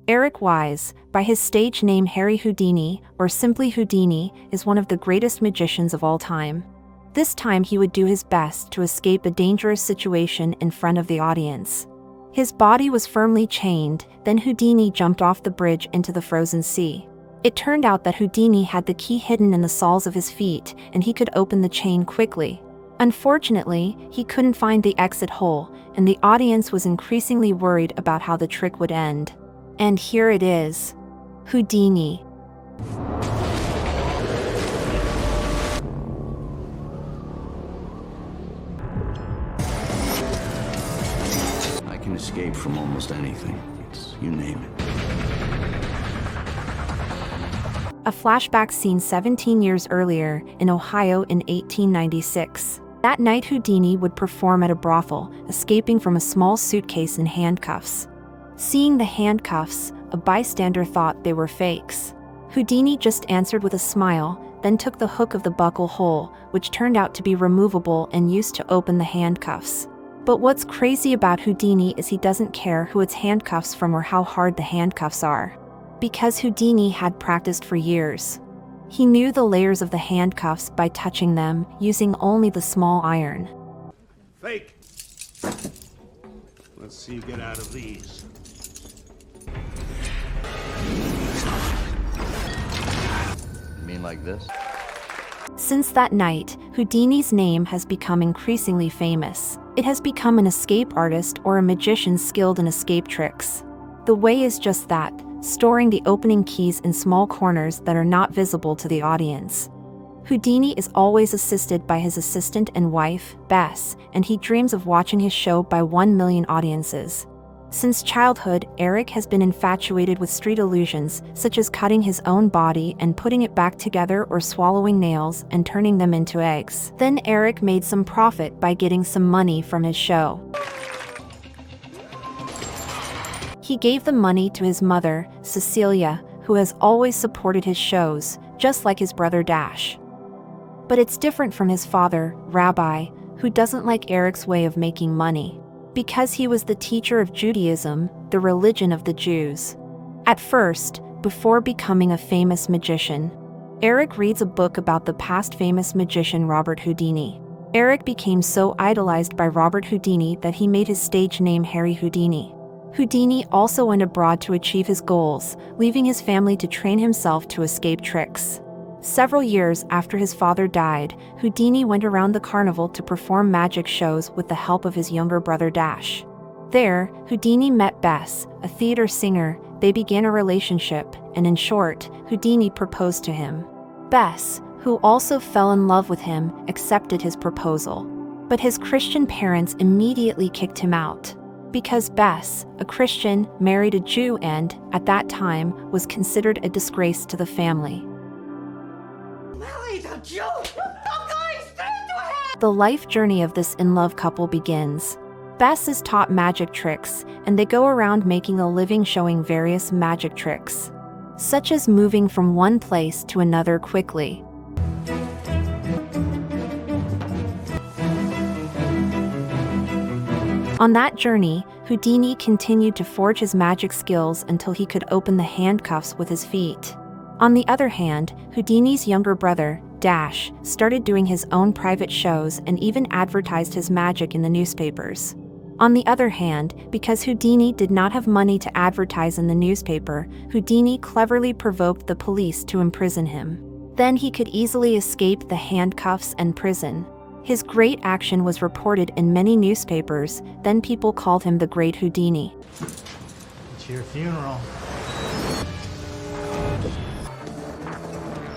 Eric Wise, by his stage name Harry Houdini, or simply Houdini, is one of the greatest magicians of all time. This time he would do his best to escape a dangerous situation in front of the audience. His body was firmly chained, then Houdini jumped off the bridge into the frozen sea. It turned out that Houdini had the key hidden in the soles of his feet, and he could open the chain quickly. Unfortunately, he couldn't find the exit hole, and the audience was increasingly worried about how the trick would end. And here it is. Houdini. I can escape from almost anything. You name it. A flashback scene 17 years earlier, in Ohio in 1896. That night Houdini would perform at a brothel, escaping from a small suitcase in handcuffs. Seeing the handcuffs, a bystander thought they were fakes. Houdini just answered with a smile, then took the hook of the buckle hole, which turned out to be removable and used to open the handcuffs. But what's crazy about Houdini is he doesn't care who it's handcuffs from or how hard the handcuffs are. Because Houdini had practiced for years. He knew the layers of the handcuffs by touching them, using only the small iron. Fake! Let's see you get out of these. You mean like this? Since that night, Houdini's name has become increasingly famous. It has become an escape artist or a magician skilled in escape tricks. The way is just that, storing the opening keys in small corners that are not visible to the audience. Houdini is always assisted by his assistant and wife, Bess, and he dreams of watching his show by 1 million audiences. Since childhood, Eric has been infatuated with street illusions, such as cutting his own body and putting it back together or swallowing nails and turning them into eggs. Then Eric made some profit by getting some money from his show. He gave the money to his mother, Cecilia, who has always supported his shows, just like his brother Dash. But it's different from his father, Rabbi, who doesn't like Eric's way of making money. Because he was the teacher of Judaism, the religion of the Jews. At first, before becoming a famous magician, Eric reads a book about the past famous magician Robert Houdini. Eric became so idolized by Robert Houdini that he made his stage name Harry Houdini. Houdini also went abroad to achieve his goals, leaving his family to train himself to escape tricks. Several years after his father died, Houdini went around the carnival to perform magic shows with the help of his younger brother Dash. There, Houdini met Bess, a theater singer. They began a relationship, and in short, Houdini proposed to him. Bess, who also fell in love with him, accepted his proposal. But his Christian parents immediately kicked him out. Because Bess, a Christian, married a Jew and, at that time, was considered a disgrace to the family. The life journey of this in-love couple begins. Bess is taught magic tricks, and they go around making a living showing various magic tricks, such as moving from one place to another quickly. On that journey, Houdini continued to forge his magic skills until he could open the handcuffs with his feet. On the other hand, Houdini's younger brother, Dash, started doing his own private shows and even advertised his magic in the newspapers. On the other hand, because Houdini did not have money to advertise in the newspaper, Houdini cleverly provoked the police to imprison him. Then he could easily escape the handcuffs and prison. His great action was reported in many newspapers, then people called him the Great Houdini. It's your funeral.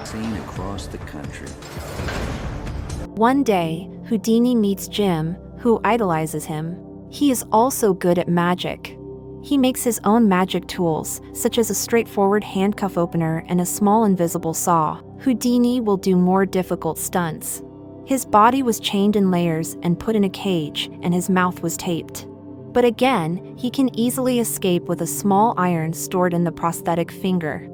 Seen across the country. One day, Houdini meets Jim, who idolizes him. He is also good at magic. He makes his own magic tools, such as a straightforward handcuff opener and a small invisible saw. Houdini will do more difficult stunts. His body was chained in layers and put in a cage, and his mouth was taped. But again, he can easily escape with a small iron stored in the prosthetic finger.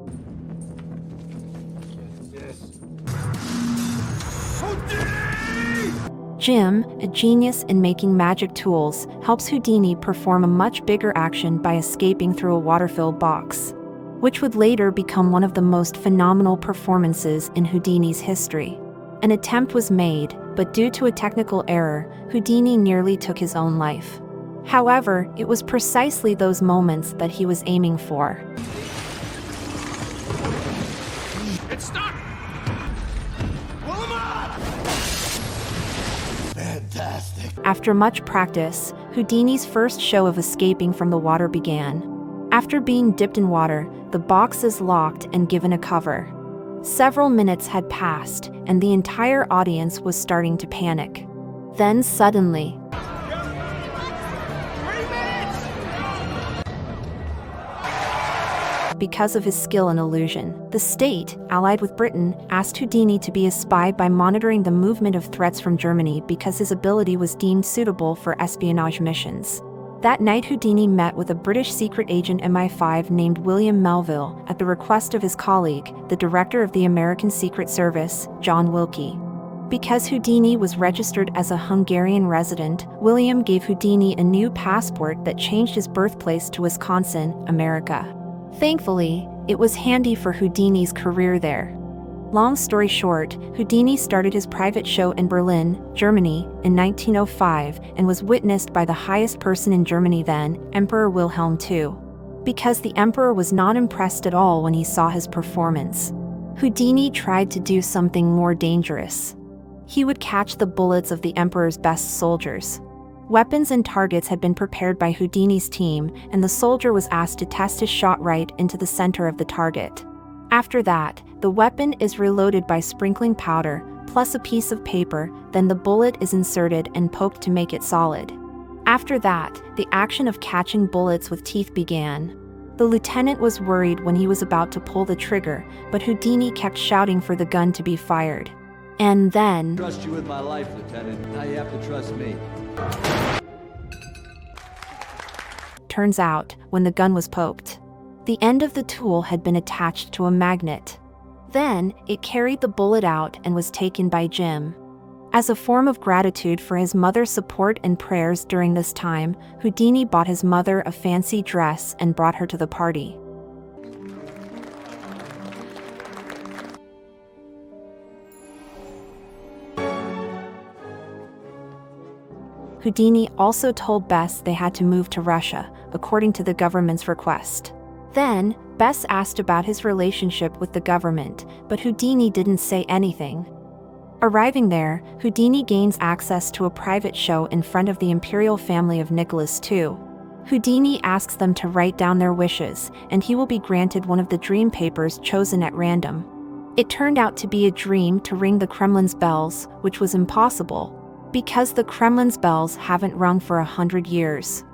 Jim, a genius in making magic tools, helps Houdini perform a much bigger action by escaping through a water-filled box, which would later become one of the most phenomenal performances in Houdini's history. An attempt was made, but due to a technical error, Houdini nearly took his own life. However, it was precisely those moments that he was aiming for. It's stuck! Pull him up! Fantastic. After much practice, Houdini's first show of escaping from the water began. After being dipped in water, the box is locked and given a cover. Several minutes had passed, and the entire audience was starting to panic. Then suddenly, because of his skill in illusion, the state, allied with Britain, asked Houdini to be a spy by monitoring the movement of threats from Germany because his ability was deemed suitable for espionage missions. That night, Houdini met with a British secret agent MI5 named William Melville at the request of his colleague, the director of the American Secret Service, John Wilkie. Because Houdini was registered as a Hungarian resident, William gave Houdini a new passport that changed his birthplace to Wisconsin, America. Thankfully, it was handy for Houdini's career there. Long story short, Houdini started his private show in Berlin, Germany, in 1905 and was witnessed by the highest person in Germany then, Emperor Wilhelm II. Because the emperor was not impressed at all when he saw his performance, Houdini tried to do something more dangerous. He would catch the bullets of the emperor's best soldiers. Weapons and targets had been prepared by Houdini's team, and the soldier was asked to test his shot right into the center of the target. After that, the weapon is reloaded by sprinkling powder, plus a piece of paper, then the bullet is inserted and poked to make it solid. After that, the action of catching bullets with teeth began. The lieutenant was worried when he was about to pull the trigger, but Houdini kept shouting for the gun to be fired. And then, Trust you with my life, Lieutenant. Now you have to trust me. turns out, when the gun was poked, the end of the tool had been attached to a magnet. Then, it carried the bullet out and was taken by Jim. As a form of gratitude for his mother's support and prayers during this time, Houdini bought his mother a fancy dress and brought her to the party. Houdini also told Bess they had to move to Russia, according to the government's request. Then, Bess asked about his relationship with the government, but Houdini didn't say anything. Arriving there, Houdini gains access to a private show in front of the imperial family of Nicholas II. Houdini asks them to write down their wishes, and he will be granted one of the dream papers chosen at random. It turned out to be a dream to ring the Kremlin's bells, which was impossible, because the Kremlin's bells haven't rung for 100 years.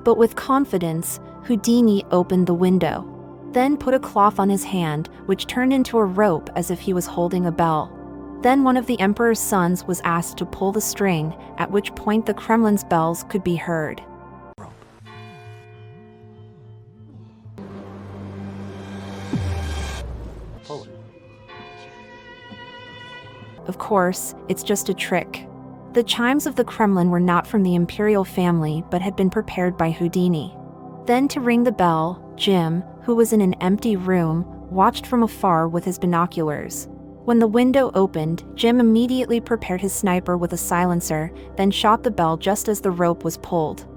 But with confidence, Houdini opened the window, then put a cloth on his hand, which turned into a rope as if he was holding a bell. Then one of the emperor's sons was asked to pull the string, at which point the Kremlin's bells could be heard. Of course, it's just a trick. The chimes of the Kremlin were not from the imperial family but had been prepared by Houdini. Then to ring the bell, Jim, who was in an empty room, watched from afar with his binoculars. When the window opened, Jim immediately prepared his sniper with a silencer, then shot the bell just as the rope was pulled.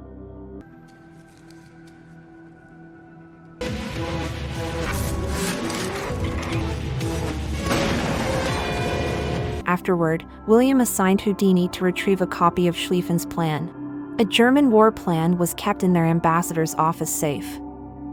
Afterward, William assigned Houdini to retrieve a copy of Schlieffen's plan. A German war plan was kept in their ambassador's office safe.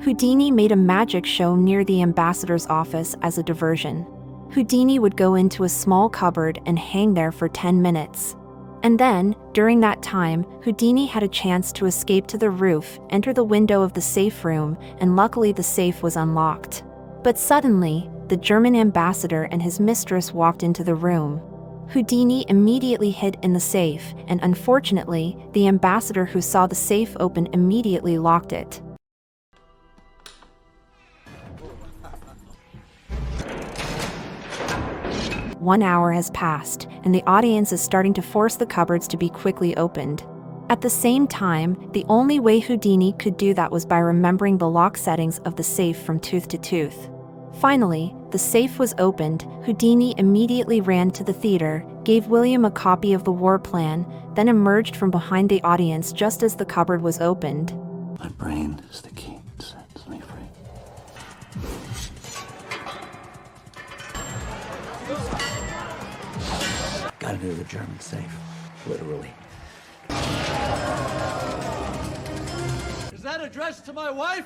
Houdini made a magic show near the ambassador's office as a diversion. Houdini would go into a small cupboard and hang there for 10 minutes. And then, during that time, Houdini had a chance to escape to the roof, enter the window of the safe room, and luckily the safe was unlocked. But suddenly, the German ambassador and his mistress walked into the room. Houdini immediately hid in the safe, and unfortunately, the ambassador who saw the safe open immediately locked it. 1 hour has passed, and the audience is starting to force the cupboards to be quickly opened. At the same time, the only way Houdini could do that was by remembering the lock settings of the safe from tooth to tooth. Finally, the safe was opened. Houdini immediately ran to the theater, gave William a copy of the war plan, then emerged from behind the audience just as the cupboard was opened. My brain is the key that sets me free. Gotta go to the German safe. Literally. Is that addressed to my wife?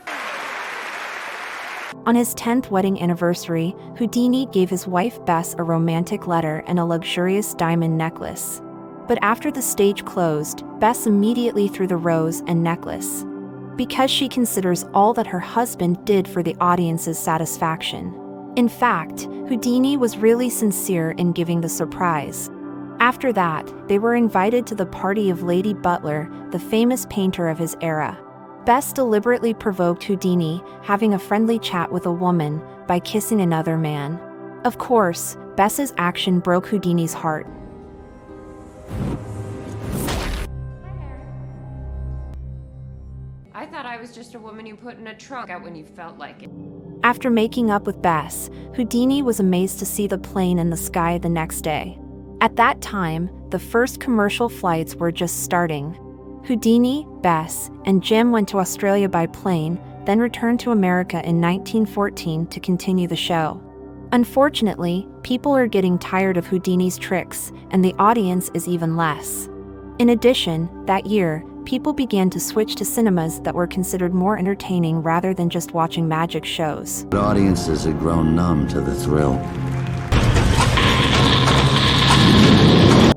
On his 10th wedding anniversary, Houdini gave his wife Bess a romantic letter and a luxurious diamond necklace. But after the stage closed, Bess immediately threw the rose and necklace, because she considers all that her husband did for the audience's satisfaction. In fact, Houdini was really sincere in giving the surprise. After that, they were invited to the party of Lady Butler, the famous painter of his era. Bess deliberately provoked Houdini, having a friendly chat with a woman, by kissing another man. Of course, Bess's action broke Houdini's heart. I thought I was just a woman you put in a trunk out when you felt like it. After making up with Bess, Houdini was amazed to see the plane in the sky the next day. At that time, the first commercial flights were just starting. Houdini, Bess, and Jim went to Australia by plane, then returned to America in 1914 to continue the show. Unfortunately, people are getting tired of Houdini's tricks, and the audience is even less. In addition, that year, people began to switch to cinemas that were considered more entertaining rather than just watching magic shows. But audiences had grown numb to the thrill.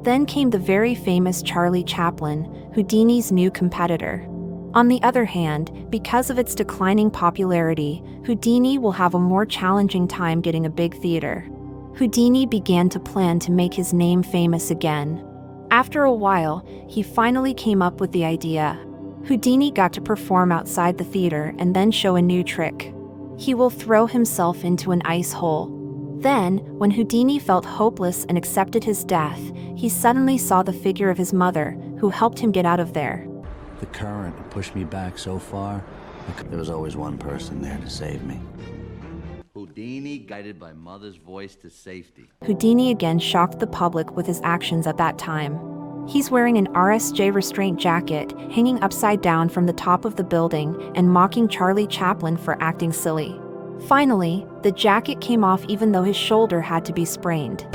Then came the very famous Charlie Chaplin, Houdini's new competitor. On the other hand, because of its declining popularity, Houdini will have a more challenging time getting a big theater. Houdini began to plan to make his name famous again. After a while, he finally came up with the idea. Houdini got to perform outside the theater and then show a new trick. He will throw himself into an ice hole. Then, when Houdini felt hopeless and accepted his death, he suddenly saw the figure of his mother, who helped him get out of there. The current pushed me back so far. There was always one person there to save me. Houdini guided by mother's voice to safety. Houdini again shocked the public with his actions at that time. He's wearing an RSJ restraint jacket, hanging upside down from the top of the building, and mocking Charlie Chaplin for acting silly. Finally, the jacket came off even though his shoulder had to be sprained.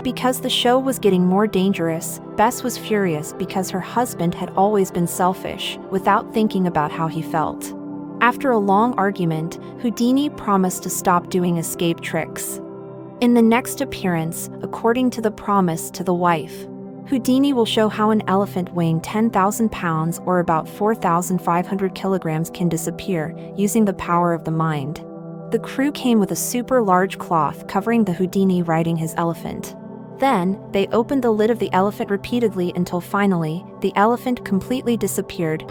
Because the show was getting more dangerous, Bess was furious because her husband had always been selfish, without thinking about how he felt. After a long argument, Houdini promised to stop doing escape tricks. In the next appearance, according to the promise to the wife, Houdini will show how an elephant weighing 10,000 pounds or about 4,500 kilograms can disappear, using the power of the mind. The crew came with a super large cloth covering the Houdini riding his elephant. Then, they opened the lid of the elephant repeatedly until finally, the elephant completely disappeared.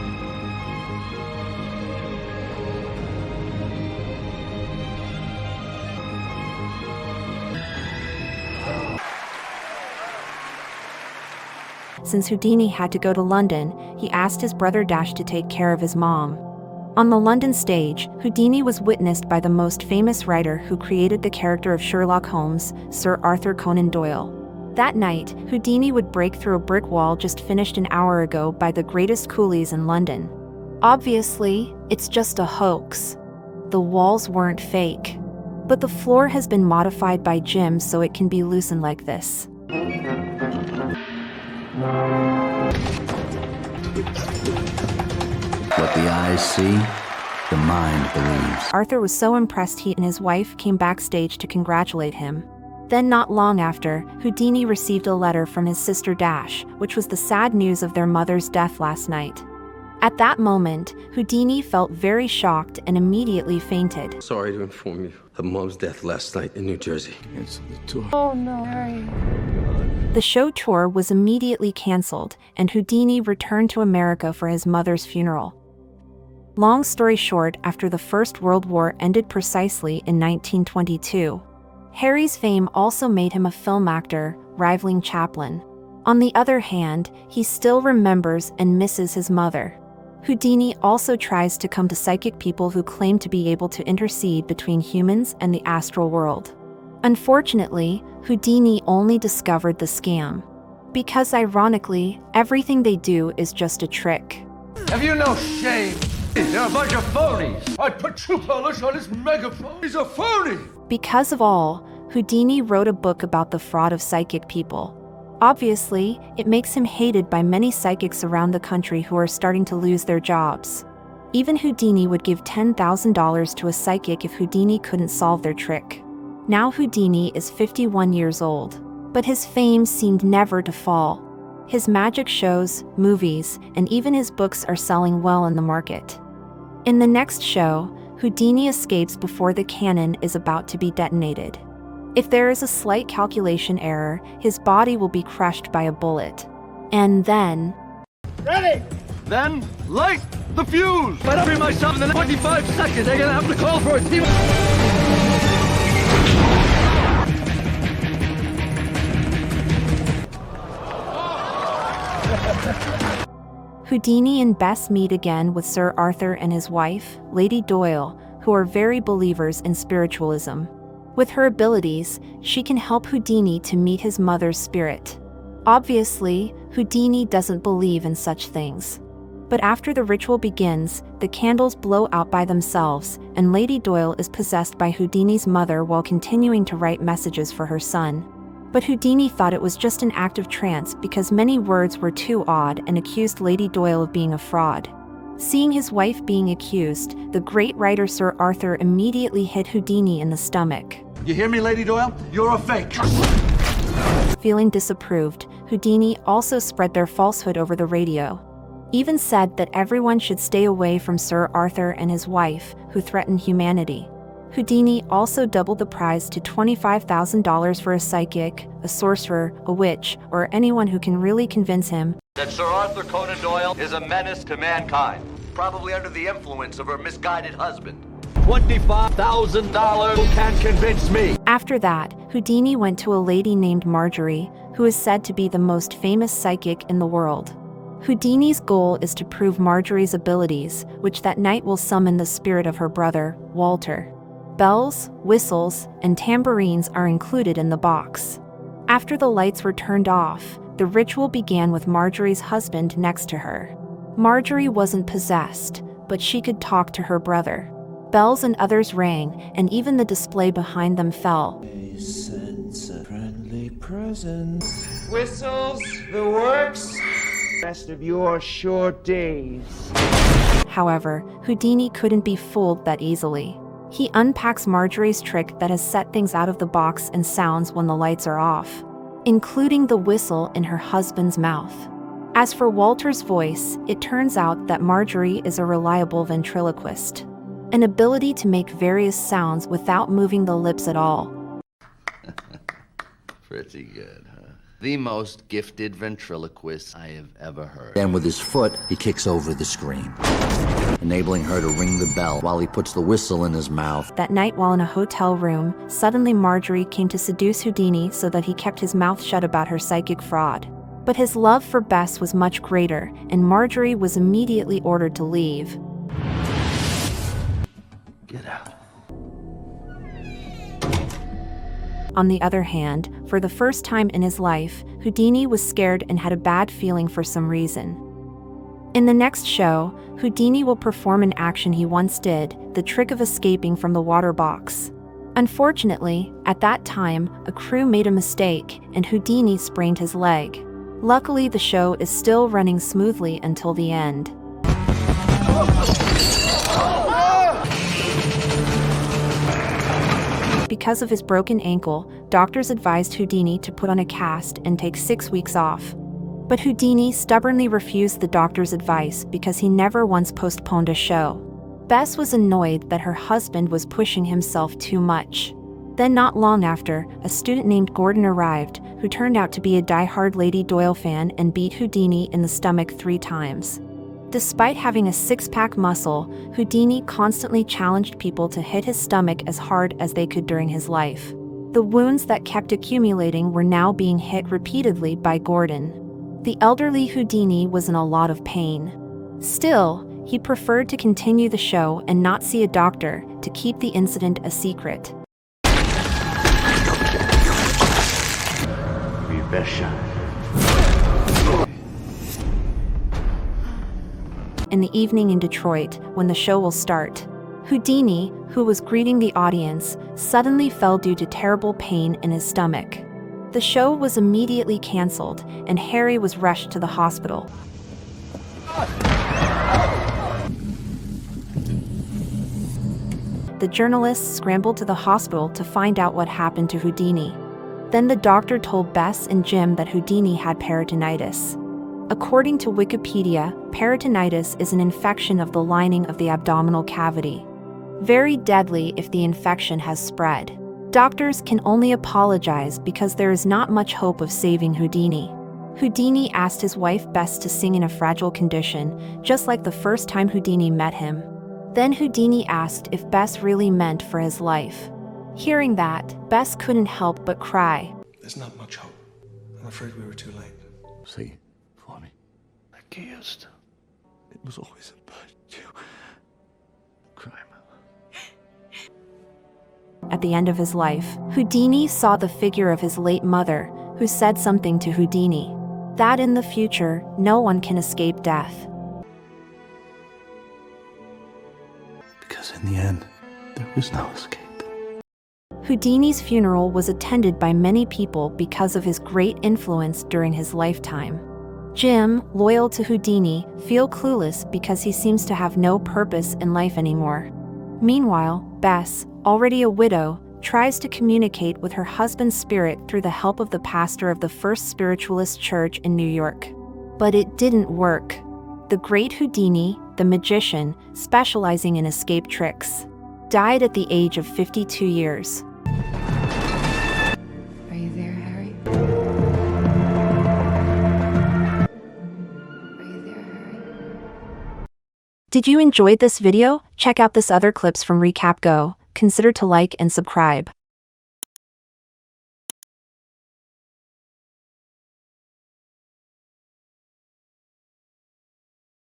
Since Houdini had to go to London, he asked his brother Dash to take care of his mom. On the London stage, Houdini was witnessed by the most famous writer who created the character of Sherlock Holmes, Sir Arthur Conan Doyle. That night, Houdini would break through a brick wall just finished an hour ago by the greatest coolies in London. Obviously, it's just a hoax. The walls weren't fake. But the floor has been modified by Jim so it can be loosened like this. What the eyes see, the mind believes. Arthur was so impressed he and his wife came backstage to congratulate him. Then not long after, Houdini received a letter from his sister Dash, which was the sad news of their mother's death last night. At that moment, Houdini felt very shocked and immediately fainted. Sorry to inform you of Mom's death last night in New Jersey. It's the two. Oh no, Harry. The show tour was immediately canceled, and Houdini returned to America for his mother's funeral. Long story short, after the First World War ended precisely in 1922, Harry's fame also made him a film actor, rivaling Chaplin. On the other hand, he still remembers and misses his mother. Houdini also tries to come to psychic people who claim to be able to intercede between humans and the astral world. Unfortunately, Houdini only discovered the scam. Because ironically, everything they do is just a trick. Have you no shame? They're a bunch of phonies. I put true polish on his megaphone. He's a phony. Because of all, Houdini wrote a book about the fraud of psychic people. Obviously, it makes him hated by many psychics around the country who are starting to lose their jobs. Even Houdini would give $10,000 to a psychic if Houdini couldn't solve their trick. Now Houdini is 51 years old, but his fame seemed never to fall. His magic shows, movies, and even his books are selling well in the market. In the next show, Houdini escapes before the cannon is about to be detonated. If there is a slight calculation error, his body will be crushed by a bullet. And then... Ready? Then light the fuse. But I'll free myself in the next 25 seconds. They're gonna have to call for a team. Houdini and Bess meet again with Sir Arthur and his wife, Lady Doyle, who are very believers in spiritualism. With her abilities, she can help Houdini to meet his mother's spirit. Obviously, Houdini doesn't believe in such things. But after the ritual begins, the candles blow out by themselves, and Lady Doyle is possessed by Houdini's mother while continuing to write messages for her son. But Houdini thought it was just an act of trance because many words were too odd and accused Lady Doyle of being a fraud. Seeing his wife being accused, the great writer Sir Arthur immediately hit Houdini in the stomach. You hear me, Lady Doyle? You're a fake. Feeling disapproved, Houdini also spread their falsehood over the radio. Even said that everyone should stay away from Sir Arthur and his wife, who threatened humanity. Houdini also doubled the prize to $25,000 for a psychic, a sorcerer, a witch, or anyone who can really convince him That Sir Arthur Conan Doyle is a menace to mankind, probably under the influence of her misguided husband. $25,000 can convince me. After that, Houdini went to a lady named Marjorie, who is said to be the most famous psychic in the world. Houdini's goal is to prove Marjorie's abilities, which that night will summon the spirit of her brother, Walter. Bells, whistles, and tambourines are included in the box. After the lights were turned off, the ritual began with Marjorie's husband next to her. Marjorie wasn't possessed, but she could talk to her brother. Bells and others rang, and even the display behind them fell. A sense of friendly presence. Whistles, the works. Rest of your short days. However, Houdini couldn't be fooled that easily. He unpacks Marjorie's trick that has set things out of the box and sounds when the lights are off, including the whistle in her husband's mouth. As for Walter's voice, it turns out that Marjorie is a reliable ventriloquist, an ability to make various sounds without moving the lips at all. Pretty good, huh? The most gifted ventriloquist I have ever heard. Then with his foot, he kicks over the screen, enabling her to ring the bell while he puts the whistle in his mouth. That night while in a hotel room, suddenly Marjorie came to seduce Houdini so that he kept his mouth shut about her psychic fraud. But his love for Bess was much greater, and Marjorie was immediately ordered to leave. Get out. On the other hand, for the first time in his life, Houdini was scared and had a bad feeling for some reason. In the next show, Houdini will perform an action he once did, the trick of escaping from the water box. Unfortunately, at that time, a crew made a mistake, and Houdini sprained his leg. Luckily, the show is still running smoothly until the end. Because of his broken ankle, doctors advised Houdini to put on a cast and take 6 weeks off. But Houdini stubbornly refused the doctor's advice because he never once postponed a show. Bess was annoyed that her husband was pushing himself too much. Then not long after, a student named Gordon arrived, who turned out to be a die-hard Lady Doyle fan and beat Houdini in the stomach 3 times. Despite having a six-pack muscle, Houdini constantly challenged people to hit his stomach as hard as they could during his life. The wounds that kept accumulating were now being hit repeatedly by Gordon. The elderly Houdini was in a lot of pain. Still, he preferred to continue the show and not see a doctor to keep the incident a secret. Be best shot. In the evening in Detroit, when the show will start, Houdini, who was greeting the audience, suddenly fell due to terrible pain in his stomach. The show was immediately canceled, and Harry was rushed to the hospital. The journalists scrambled to the hospital to find out what happened to Houdini. Then the doctor told Bess and Jim that Houdini had peritonitis. According to Wikipedia, peritonitis is an infection of the lining of the abdominal cavity. Very deadly if the infection has spread. Doctors can only apologize because there is not much hope of saving Houdini. Houdini asked his wife Bess to sing in a fragile condition, just like the first time Houdini met him. Then Houdini asked if Bess really meant for his life. Hearing that, Bess couldn't help but cry. There's not much hope. I'm afraid we were too late. See, for me. Accused. It was always about you. Crime. At the end of his life, Houdini saw the figure of his late mother, who said something to Houdini. That in the future, no one can escape death. Because in the end, there was no escape. Houdini's funeral was attended by many people because of his great influence during his lifetime. Jim, loyal to Houdini, feels clueless because he seems to have no purpose in life anymore. Meanwhile, Bess, already a widow, tries to communicate with her husband's spirit through the help of the pastor of the First Spiritualist Church in New York. But it didn't work. The great Houdini, the magician, specializing in escape tricks, died at the age of 52 years. Are you there, Harry? Are you there, Harry? Did you enjoy this video? Check out this other clips from Recap Go. Consider to like and subscribe.